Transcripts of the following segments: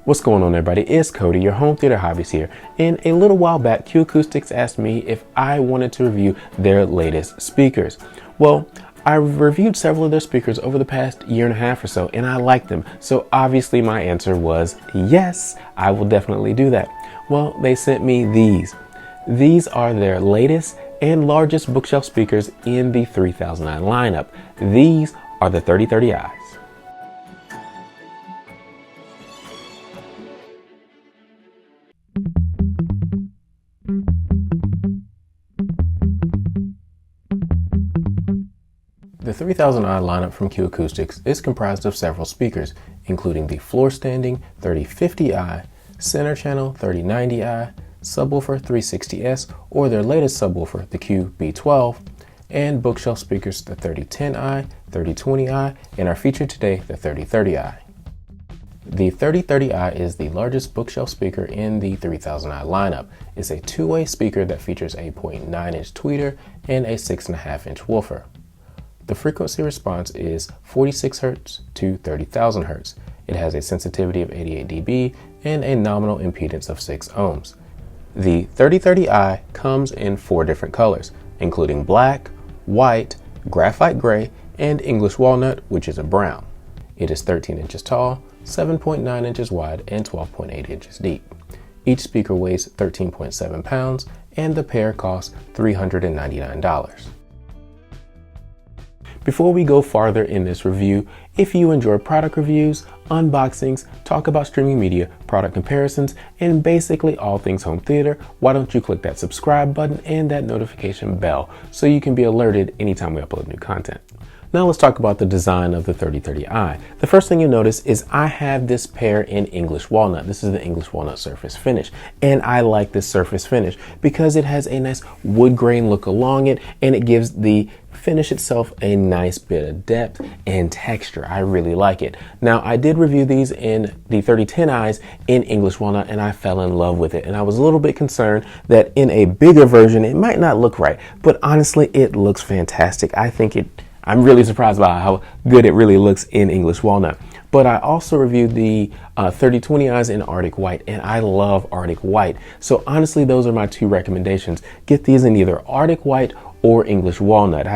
What's going on, everybody? It's Cody, your home theater hobbies here. And a little while back, Q Acoustics asked me if I wanted to review their latest speakers. Well, I reviewed several of their speakers over the past year and a half or so, and I liked them. So obviously my answer was yes, I will definitely do that. Well, they sent me these. These are their latest and largest bookshelf speakers in the 3000i lineup. These are the 3030i's. The 3000i lineup from Q Acoustics is comprised of several speakers, including the floor-standing 3050i, center channel 3090i, subwoofer 360S or their latest subwoofer, the QB12, and bookshelf speakers the 3010i, 3020i, and our featured today, the 3030i. The 3030i is the largest bookshelf speaker in the 3000i lineup. It's a two-way speaker that features a 0.9-inch tweeter and a 6.5-inch woofer. The frequency response is 46 Hz to 30,000 Hz. It has a sensitivity of 88 dB and a nominal impedance of 6 ohms. The 3030i comes in 4 different colors, including black, white, graphite gray, and English walnut, which is a brown. It is 13 inches tall, 7.9 inches wide, and 12.8 inches deep. Each speaker weighs 13.7 pounds, and the pair costs $399. Before we go farther in this review, if you enjoy product reviews, unboxings, talk about streaming media, product comparisons, and basically all things home theater, why don't you click that subscribe button and that notification bell so you can be alerted anytime we upload new content. Now let's talk about the design of the 3030i. The first thing you'll notice is I have this pair in English walnut. This is the English walnut surface finish. And I like this surface finish because it has a nice wood grain look along it, and it gives the finish itself a nice bit of depth and texture. I really like it. Now, I did review these in the 3010i's in English walnut, and I fell in love with it. And I was a little bit concerned that in a bigger version, it might not look right, but honestly, it looks fantastic. I'm really surprised by how good it really looks in English walnut. But I also reviewed the 3020i's in Arctic White, and I love Arctic White. So honestly, those are my two recommendations. Get these in either Arctic White or English walnut.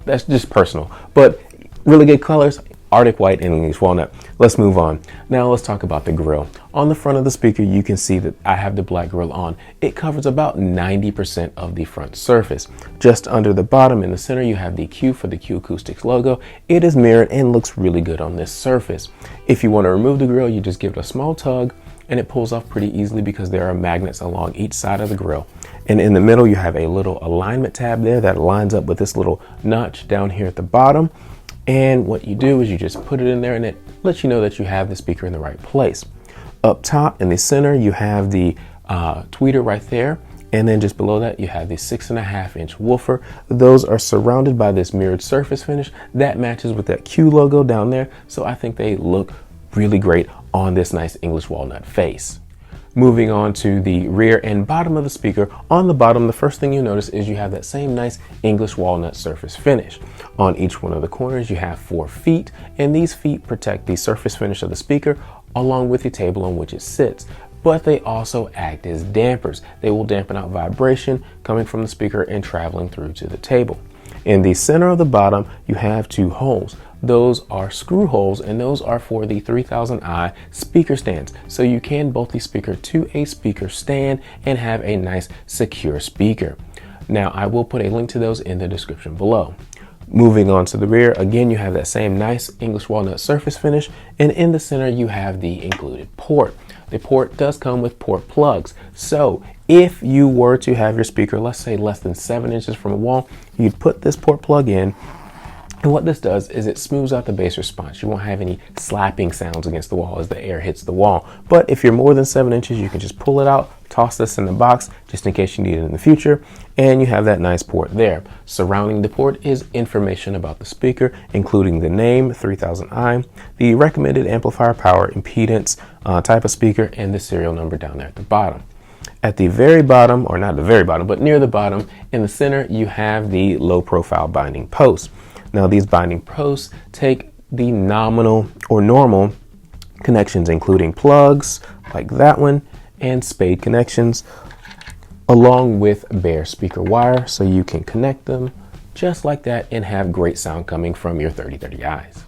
That's just personal, but really good colors, Arctic White and English walnut. Let's move on. Now let's talk about the grille. On the front of the speaker, you can see that I have the black grille on. It covers about 90% of the front surface. Just under the bottom in the center, you have the Q for the Q Acoustics logo. It is mirrored and looks really good on this surface. If you want to remove the grille, you just give it a small tug and it pulls off pretty easily because there are magnets along each side of the grille. And in the middle, you have a little alignment tab there that lines up with this little notch down here at the bottom. And what you do is you just put it in there and it lets you know that you have the speaker in the right place. Up top in the center, you have the tweeter right there. And then just below that, you have the 6.5-inch woofer. Those are surrounded by this mirrored surface finish that matches with that Q logo down there. So I think they look really great on this nice English walnut face. Moving on to the rear and bottom of the speaker. On the bottom, the first thing you notice is you have that same nice English walnut surface finish. On each one of the corners, you have 4 feet, and these feet protect the surface finish of the speaker along with the table on which it sits. But they also act as dampers. They will dampen out vibration coming from the speaker and traveling through to the table. In the center of the bottom, you have 2 holes. Those are screw holes, and those are for the 3000i speaker stands. So you can bolt the speaker to a speaker stand and have a nice secure speaker. Now, I will put a link to those in the description below. Moving on to the rear, again, you have that same nice English walnut surface finish, and in the center, you have the included port. The port does come with port plugs. So if you were to have your speaker, let's say less than 7 inches from a wall, you'd put this port plug in. And what this does is it smooths out the bass response. You won't have any slapping sounds against the wall as the air hits the wall. But if you're more than 7 inches, you can just pull it out, toss this in the box just in case you need it in the future, and you have that nice port there. Surrounding the port is information about the speaker, including the name, 3000i, the recommended amplifier power, impedance, type of speaker, and the serial number down there at the bottom. At the very bottom, or not the very bottom, but near the bottom, in the center, you have the low profile binding posts. Now, these binding posts take the nominal or normal connections including plugs like that one and spade connections, along with bare speaker wire so you can connect them just like that and have great sound coming from your 3030Is.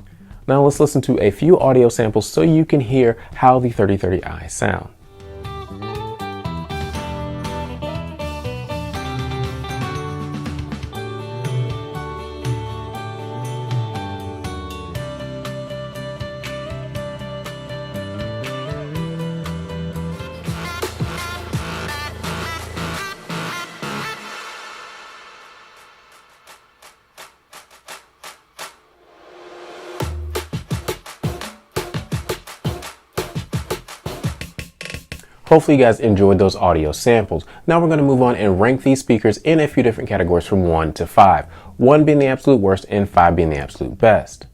Now let's listen to a few audio samples so you can hear how the 3030i sound. Hopefully you guys enjoyed those audio samples. Now we're going to move on and rank these speakers in a few different categories from 1 to 5. 1 being the absolute worst and 5 being the absolute best.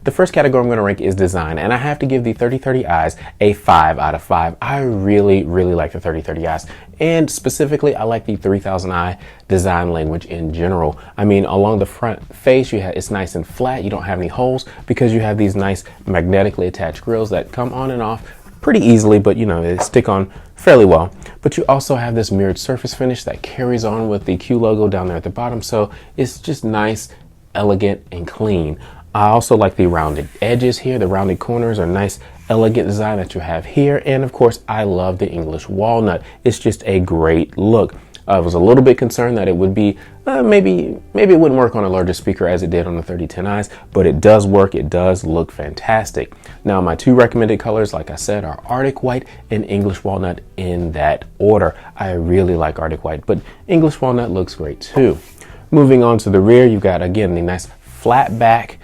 The first category I'm going to rank is design, and I have to give the 3030Is a 5 out of 5. I really like the 3030Is, and specifically I like the 3000i design language in general. I mean, along the front face it's nice and flat. You don't have any holes because you have these nice magnetically attached grills that come on and off pretty easily, but you know, they stick on fairly well. But you also have this mirrored surface finish that carries on with the Q logo down there at the bottom, so it's just nice, elegant, and clean. I also like the rounded edges here. The rounded corners are nice, elegant design that you have here. And of course, I love the English walnut. It's just a great look. I was a little bit concerned that it would be, maybe it wouldn't work on a larger speaker as it did on the 3010Is, but it does work. It does look fantastic. Now, my 2 recommended colors, like I said, are Arctic White and English Walnut in that order. I really like Arctic White, but English Walnut looks great too. Moving on to the rear, you've got, again, the nice flat back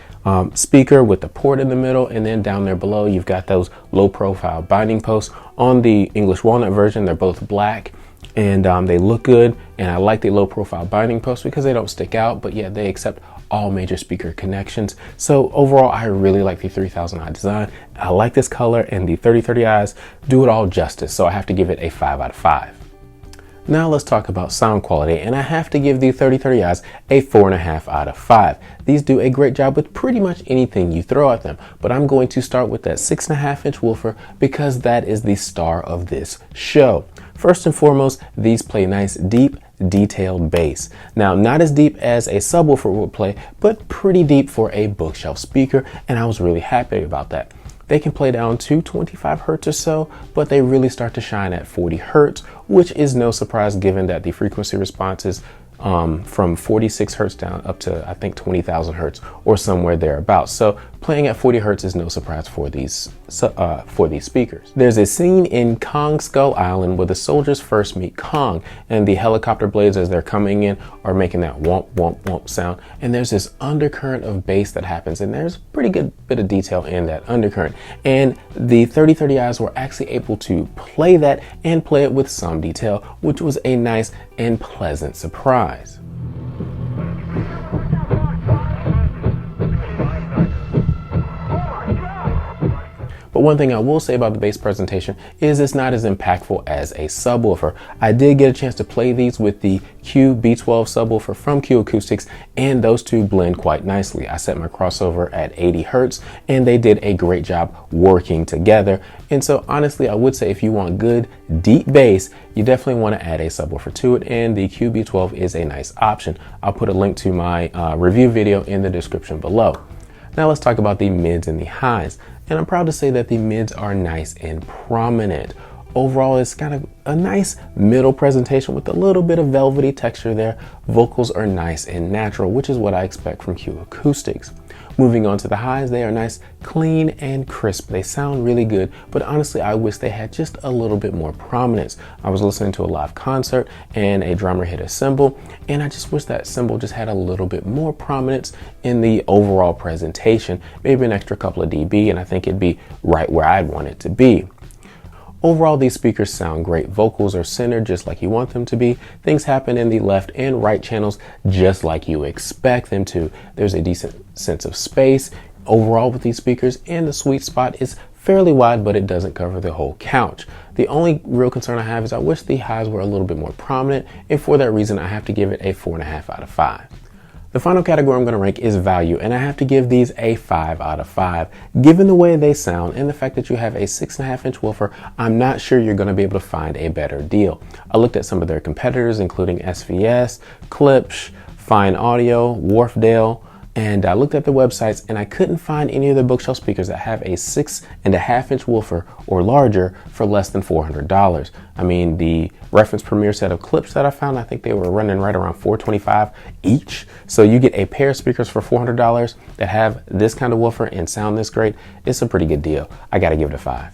speaker with the port in the middle, and then down there below, you've got those low profile binding posts. On the English Walnut version, they're both black. And they look good, and I like the low profile binding posts because they don't stick out, but yeah, they accept all major speaker connections. So overall, I really like the 3000i design. I like this color, and the 3030Is do it all justice, so I have to give it a 5 out of 5. Now let's talk about sound quality, and I have to give the 3030Is a 4.5 out of 5. These do a great job with pretty much anything you throw at them, but I'm going to start with that 6.5-inch woofer because that is the star of this show. First and foremost, these play nice, deep, detailed bass. Now, not as deep as a subwoofer would play, but pretty deep for a bookshelf speaker, and I was really happy about that. They can play down to 25 hertz or so, but they really start to shine at 40 hertz, which is no surprise given that the frequency response is from 46 hertz down up to, I think, 20,000 hertz or somewhere thereabouts. So playing at 40 hertz is no surprise for these speakers. There's a scene in Kong Skull Island where the soldiers first meet Kong, and the helicopter blades as they're coming in are making that womp womp womp sound, and there's this undercurrent of bass that happens, and there's a pretty good bit of detail in that undercurrent, and the 3030Is were actually able to play that and play it with some detail, which was a nice and pleasant surprise. But one thing I will say about the bass presentation is it's not as impactful as a subwoofer. I did get a chance to play these with the Q B12 subwoofer from Q Acoustics, and those two blend quite nicely. I set my crossover at 80 hertz, and they did a great job working together. And so honestly, I would say if you want good, deep bass, you definitely want to add a subwoofer to it, and the Q B12 is a nice option. I'll put a link to my review video in the description below. Now let's talk about the mids and the highs. And I'm proud to say that the mids are nice and prominent. Overall, it's kind of a nice middle presentation with a little bit of velvety texture there. Vocals are nice and natural, which is what I expect from Q Acoustics. Moving on to the highs, they are nice, clean, and crisp. They sound really good, but honestly, I wish they had just a little bit more prominence. I was listening to a live concert and a drummer hit a cymbal, and I just wish that cymbal just had a little bit more prominence in the overall presentation, maybe an extra couple of dB, and I think it'd be right where I'd want it to be. Overall, these speakers sound great. Vocals are centered just like you want them to be. Things happen in the left and right channels just like you expect them to. There's a decent sense of space overall with these speakers, and the sweet spot is fairly wide, but it doesn't cover the whole couch. The only real concern I have is I wish the highs were a little bit more prominent, and for that reason, I have to give it a 4.5 out of 5. The final category I'm going to rank is value, and I have to give these a 5 out of 5. Given the way they sound and the fact that you have a 6.5-inch woofer, I'm not sure you're going to be able to find a better deal. I looked at some of their competitors, including SVS, Klipsch, Fine Audio, Wharfedale, and I looked at the websites and I couldn't find any of the bookshelf speakers that have a 6.5-inch woofer or larger for less than $400. I mean, the reference premier set of Klipsch that I found, I think they were running right around $425 each. So you get a pair of speakers for $400 that have this kind of woofer and sound this great. It's a pretty good deal. I got to give it a 5.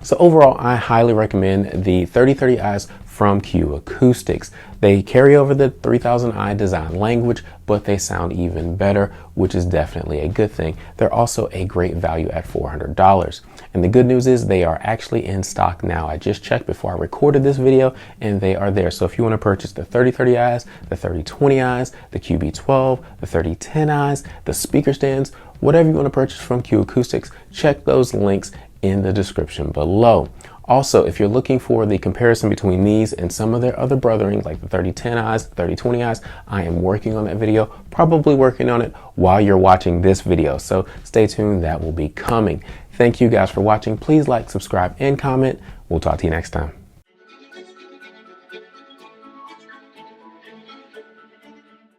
So overall, I highly recommend the 3030Is from Q Acoustics. They carry over the 3000i design language, but they sound even better, which is definitely a good thing. They're also a great value at $400. And the good news is they are actually in stock now. I just checked before I recorded this video and they are there. So if you want to purchase the 3030Is, the 3020Is, the QB12, the 3010Is, the speaker stands, whatever you want to purchase from Q Acoustics, check those links in the description below. Also, if you're looking for the comparison between these and some of their other brotherings like the 3010Is, 3020Is, I am working on that video, probably working on it while you're watching this video. So stay tuned, that will be coming. Thank you guys for watching. Please like, subscribe, and comment. We'll talk to you next time.